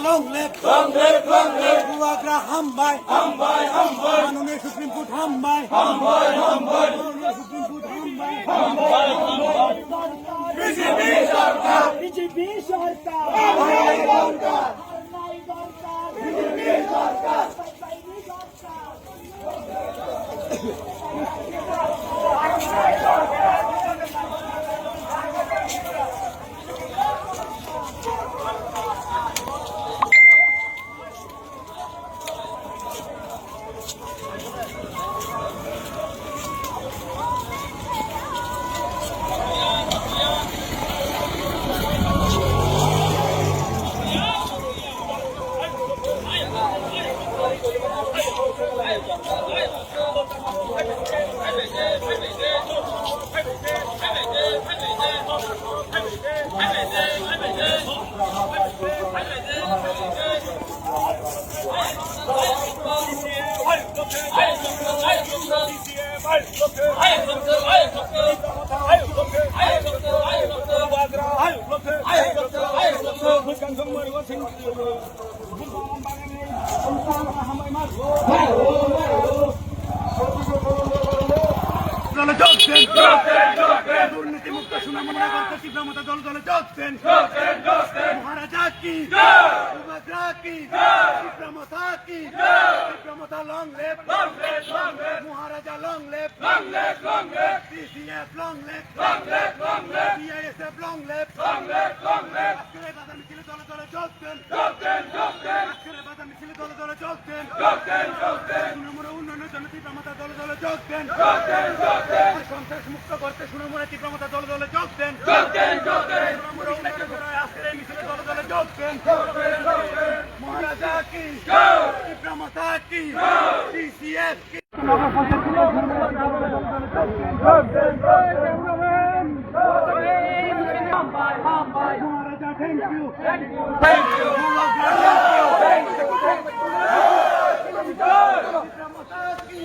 long live, long live, long live. Buagra Hambai, Hambai, Hambai. Manune Supreme Court Hambai, Hambai, Hambai. Manune Supreme Court Hambai, Hambai, Hambai. BJP Sarkar, BJP Sarkar, Hambai Sarkar, Hambai Sarkar, BJP Sarkar, BJP Sarkar. দুর্নীতিমুক্ত সুনামনা করতে তীব্রমতা দল দলে যোগছেন মহারাজা কি সুভদ্রা কি তীব্রমতা কি তীব্রমতা long live মহারাজা long live CCF long live BISF long live আজকের বাধা মিছিলে দলে দলে যোগছেন আজকের বাধা মিছিলে দলে দলে যোগছেন সুনামনা উন্নয়নের জন্য তীব্রমতা দলে দলে যোগছেন সন্ত্রাস মুক্ত করতে সুনামনা তীব্রমতা দলে দলে যোগছেন আজকের এই মিছিলে দলে দলে যোগছেন মহারাজা কি তীব্রমতা কি সিসিএফ কি মহারাজা থ্যাংক ইউ তীব্রমতা কি